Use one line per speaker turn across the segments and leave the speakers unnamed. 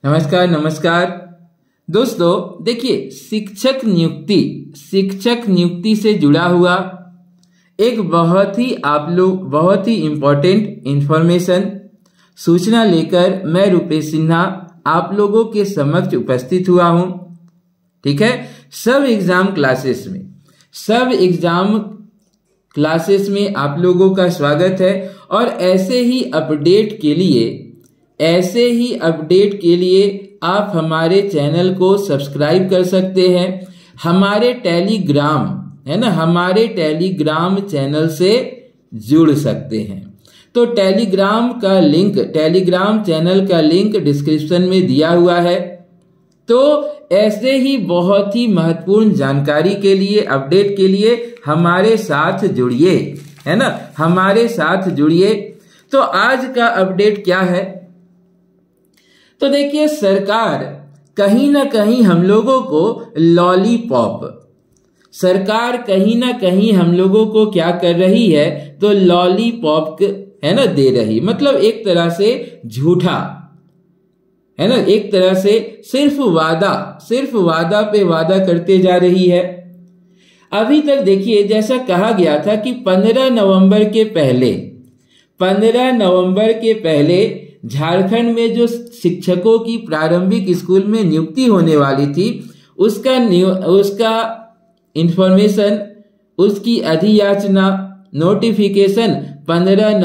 नमस्कार नमस्कार दोस्तों, देखिए शिक्षक नियुक्ति से जुड़ा हुआ एक बहुत ही इम्पोर्टेंट इंफॉर्मेशन सूचना लेकर मैं रुपेश सिन्हा आप लोगों के समक्ष उपस्थित हुआ हूं। ठीक है, सब एग्जाम क्लासेस में आप लोगों का स्वागत है। और ऐसे ही अपडेट के लिए आप हमारे चैनल को सब्सक्राइब कर सकते हैं। हमारे टेलीग्राम चैनल से जुड़ सकते हैं। तो टेलीग्राम चैनल का लिंक डिस्क्रिप्शन में दिया हुआ है। तो ऐसे ही बहुत ही महत्वपूर्ण जानकारी के लिए, अपडेट के लिए हमारे साथ जुड़िए, है ना, हमारे साथ जुड़िए। तो आज का अपडेट क्या है? तो देखिए, सरकार कहीं ना कहीं हम लोगों को क्या कर रही है? तो लॉलीपॉप है ना, दे रही, मतलब एक तरह से झूठा, है ना, एक तरह से सिर्फ वादा पे वादा करते जा रही है। अभी तक देखिए, जैसा कहा गया था कि 15 नवंबर के पहले झारखंड में जो शिक्षकों की प्रारंभिक स्कूल में नियुक्ति होने वाली थी, उसका इंफॉर्मेशन, उसकी अधियाचना, नोटिफिकेशन 15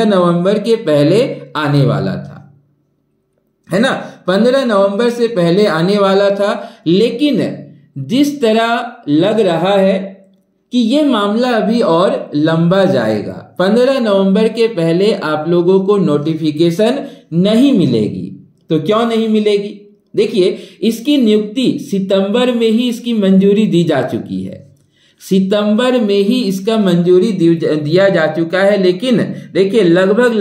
नवंबर के पहले आने वाला था, है ना, 15 नवंबर से पहले आने वाला था। लेकिन जिस तरह लग रहा है कि ये मामला अभी और लंबा जाएगा। 15 नवंबर के पहले आप लोगों को नोटिफिकेशन नहीं मिलेगी। तो क्यों नहीं मिलेगी? देखिए, इसकी नियुक्ति सितंबर में ही इसकी मंजूरी दी जा चुकी है। सितंबर में ही इसका मंजूरी दिया जा चुका है। लेकिन देखिए, लगभग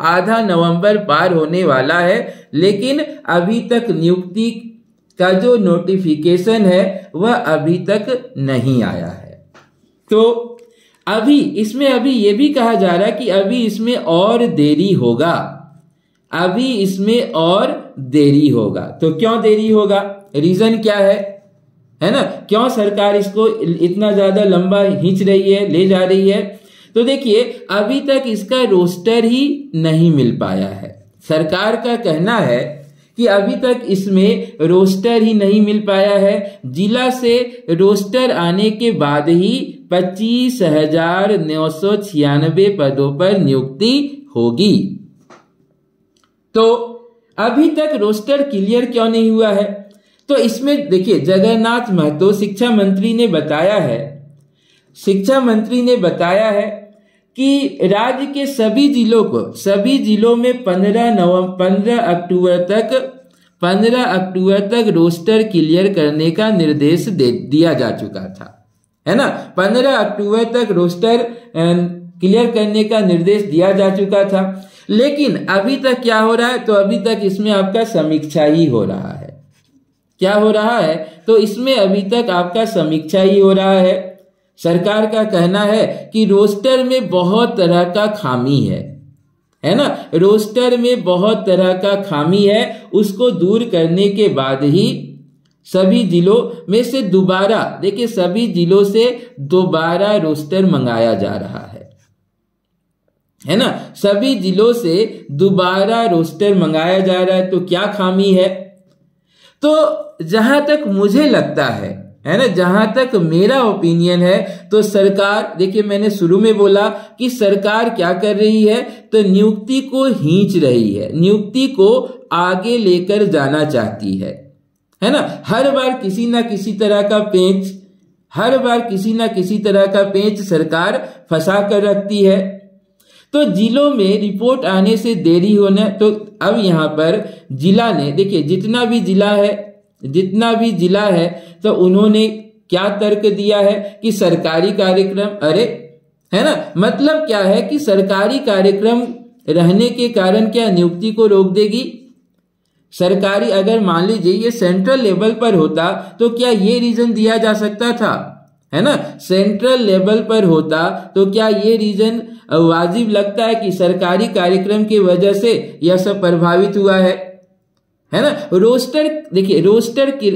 आधा नवंबर पार होने वाला है, लेकिन अभी तक नियुक्ति का जो नोटिफिकेशन है वह अभी तक नहीं आया है। तो अभी ये भी कहा जा रहा है कि अभी इसमें और देरी होगा। तो क्यों देरी होगा? रीजन क्या है ना, क्यों सरकार इसको इतना ज्यादा लंबा खींच रही है, ले जा रही है? तो देखिए, अभी तक इसका रोस्टर ही नहीं मिल पाया है। सरकार का कहना है कि अभी तक इसमें रोस्टर ही नहीं मिल पाया है। जिला से रोस्टर आने के बाद ही 25,996 पदों पर नियुक्ति होगी। तो अभी तक रोस्टर क्लियर क्यों नहीं हुआ है? तो इसमें देखिए, जगन्नाथ महतो शिक्षा मंत्री ने बताया है कि राज्य के सभी जिलों में 15 अक्टूबर तक रोस्टर क्लियर करने का निर्देश दिया जा चुका था, है ना। 15 अक्टूबर तक रोस्टर क्लियर करने का निर्देश दिया जा चुका था। लेकिन अभी तक क्या हो रहा है? तो अभी तक इसमें आपका समीक्षा ही हो रहा है। क्या हो रहा है? तो इसमें अभी तक आपका समीक्षा ही हो रहा है। सरकार का कहना है कि रोस्टर में बहुत तरह का खामी है ना, रोस्टर में बहुत तरह का खामी है। उसको दूर करने के बाद ही सभी जिलों से दोबारा रोस्टर मंगाया जा रहा है ना, सभी जिलों से दोबारा रोस्टर मंगाया जा रहा है। तो क्या खामी है? तो जहां तक मुझे लगता है ना, जहां तक मेरा ओपिनियन है, तो सरकार, देखिए मैंने शुरू में बोला कि सरकार क्या कर रही है? तो नियुक्ति को खींच रही है, नियुक्ति को आगे लेकर जाना चाहती है ना। हर बार किसी ना किसी तरह का पेंच सरकार फंसा कर रखती है। तो जिलों में रिपोर्ट आने से देरी होना, तो अब यहां पर जिला ने, देखिए जितना भी जिला है, तो उन्होंने क्या तर्क दिया है कि सरकारी कार्यक्रम, है ना, मतलब क्या है कि सरकारी कार्यक्रम रहने के कारण क्या नियुक्ति को रोक देगी? सरकारी, अगर मान लीजिए ये सेंट्रल लेवल पर होता तो क्या ये रीजन दिया जा सकता था, है ना। सेंट्रल लेवल पर होता तो क्या ये रीजन वाजिब लगता है कि सरकारी कार्यक्रम की वजह से यह सब प्रभावित हुआ है ना। रोस्टर देखिए, रोस्टर की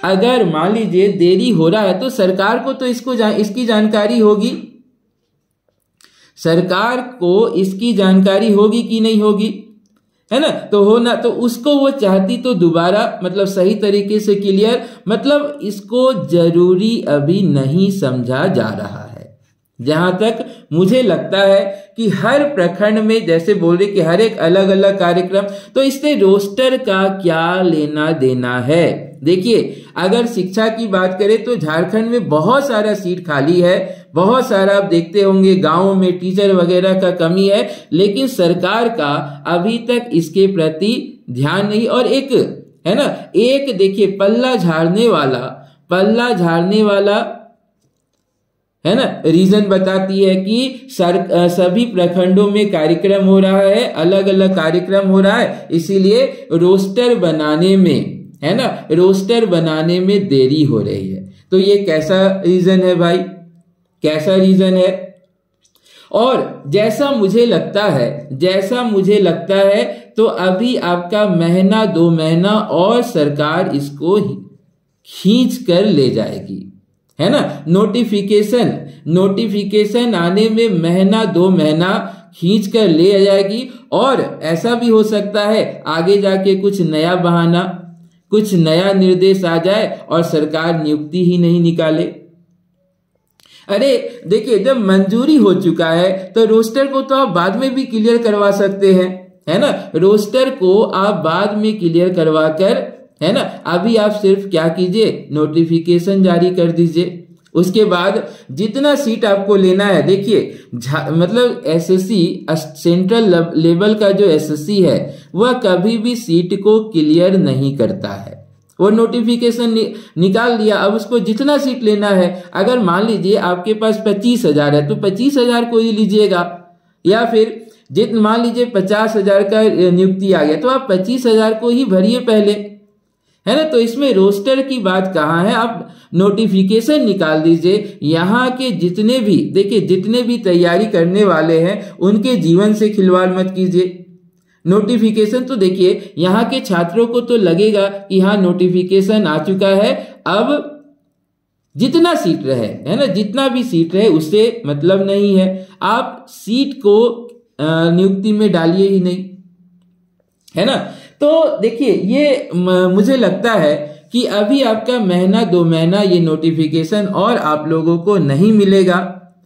अगर मान लीजिए देरी हो रहा है तो सरकार को तो इसकी जानकारी होगी, सरकार को इसकी जानकारी होगी कि नहीं होगी, है ना। तो होना तो उसको वो चाहती तो दोबारा मतलब सही तरीके से क्लियर, मतलब इसको जरूरी अभी नहीं समझा जा रहा है। जहां तक मुझे लगता है कि हर प्रखंड में जैसे बोल रहे कि हर एक अलग अलग कार्यक्रम, तो इससे रोस्टर का क्या लेना देना है। देखिए अगर शिक्षा की बात करें तो झारखंड में बहुत सारा सीट खाली है, बहुत सारा आप देखते होंगे गांवों में टीचर वगैरह का कमी है, लेकिन सरकार का अभी तक इसके प्रति ध्यान नहीं। और एक है ना, एक देखिए पल्ला झाड़ने वाला है ना रीजन बताती है कि सभी प्रखंडों में कार्यक्रम हो रहा है, अलग अलग कार्यक्रम हो रहा है, इसीलिए रोस्टर बनाने में है ना, रोस्टर बनाने में देरी हो रही है। तो ये कैसा रीजन है भाई, कैसा रीजन है। और जैसा मुझे लगता है तो अभी आपका महीना 2 महीना और सरकार इसको खींच कर ले जाएगी, है ना। नोटिफिकेशन आने में महीना 2 महीना खींच कर ले जाएगी। और ऐसा भी हो सकता है आगे जाके कुछ नया बहाना, कुछ नया निर्देश आ जाए और सरकार नियुक्ति ही नहीं निकाले। अरे देखिए जब मंजूरी हो चुका है तो रोस्टर को तो आप बाद में भी क्लियर करवा सकते हैं, है ना। रोस्टर को आप बाद में क्लियर करवा कर, है ना, अभी आप सिर्फ क्या कीजिए, नोटिफिकेशन जारी कर दीजिए। उसके बाद जितना सीट आपको लेना है, देखिए मतलब एसएससी सेंट्रल लेवल का जो एसएससी है वह कभी भी सीट को क्लियर नहीं करता है। वो नोटिफिकेशन निकाल दिया, अब उसको जितना सीट लेना है, अगर मान लीजिए आपके पास 25,000 है तो 25,000 को ही लीजिएगा, या फिर मान लीजिए 50,000 का नियुक्ति आ गया तो आप 25,000 को ही भरिए पहले, है ना। तो इसमें रोस्टर की बात कहाँ है, आप नोटिफिकेशन निकाल दीजिए। यहाँ के जितने भी तैयारी करने वाले हैं उनके जीवन से खिलवाड़ मत कीजिए। नोटिफिकेशन तो देखिए यहाँ के छात्रों को तो लगेगा कि हाँ नोटिफिकेशन आ चुका है, अब जितना सीट रहे, है ना, जितना भी सीट रहे उससे मतलब नहीं है, आप सीट को नियुक्ति में डालिए ही नहीं, है ना। तो देखिए ये मुझे लगता है कि अभी आपका महीना 2 महीना ये नोटिफिकेशन और आप लोगों को नहीं मिलेगा,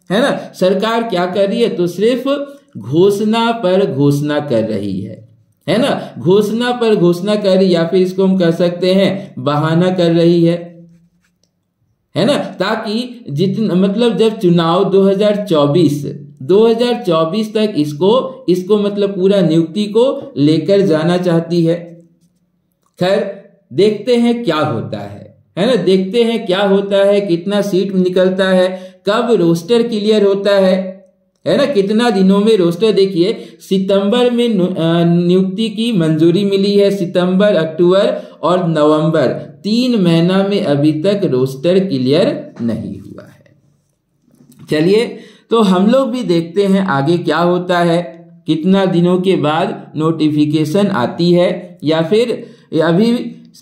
है ना। सरकार क्या कर रही है, तो सिर्फ घोषणा पर घोषणा कर रही है ना, घोषणा पर घोषणा कर रही, या फिर इसको हम कह सकते हैं बहाना कर रही है ना, ताकि जितना मतलब जब चुनाव 2024 तक इसको मतलब पूरा नियुक्ति को लेकर जाना चाहती है। खैर देखते हैं क्या होता है ना, देखते हैं क्या होता है, कितना सीट निकलता है, कब रोस्टर क्लियर होता है ना, कितना दिनों में रोस्टर। देखिए सितंबर में नियुक्ति की मंजूरी मिली है, सितंबर, अक्टूबर और नवंबर 3 महीना में अभी तक रोस्टर क्लियर नहीं हुआ है। चलिए तो हम लोग भी देखते हैं आगे क्या होता है, कितना दिनों के बाद नोटिफिकेशन आती है, या फिर अभी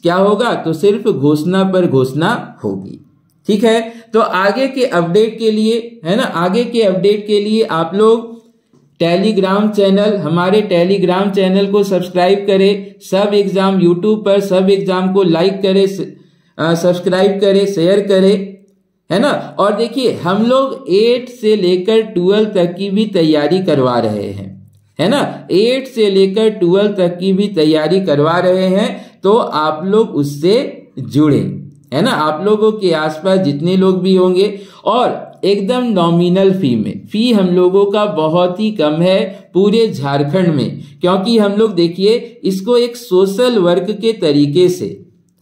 क्या होगा, तो सिर्फ घोषणा पर घोषणा होगी। ठीक है, तो आगे के अपडेट के लिए, है ना, आगे के अपडेट के लिए आप लोग हमारे टेलीग्राम चैनल को सब्सक्राइब करें। सब एग्जाम यूट्यूब पर सब एग्जाम को लाइक करें, सब्सक्राइब करें, शेयर करें, है ना। और देखिए हम लोग 8 से लेकर 12 तक की भी तैयारी करवा रहे हैं, है ना, 8 से लेकर 12 तक की भी तैयारी करवा रहे हैं। तो आप लोग उससे जुड़े, है ना, आप लोगों के आसपास जितने लोग भी होंगे, और एकदम नॉमिनल फी में, फी हम लोगों का बहुत ही कम है पूरे झारखंड में, क्योंकि हम लोग देखिए इसको एक सोशल वर्क के तरीके से,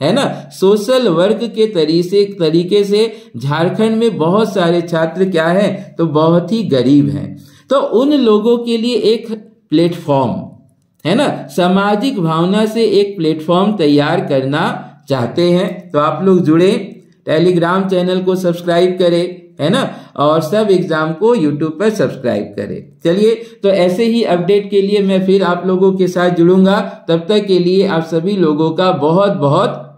है ना, सोशल वर्क के तरीके से झारखंड में बहुत सारे छात्र क्या हैं, तो बहुत ही गरीब हैं। तो उन लोगों के लिए एक प्लेटफॉर्म, है ना, सामाजिक भावना से एक प्लेटफॉर्म तैयार करना चाहते हैं। तो आप लोग जुड़े, टेलीग्राम चैनल को सब्सक्राइब करें, है ना, और सब एग्जाम को यूट्यूब पर सब्सक्राइब करें। चलिए, तो ऐसे ही अपडेट के लिए मैं फिर आप लोगों के साथ जुड़ूंगा। तब तक के लिए आप सभी लोगों का बहुत बहुत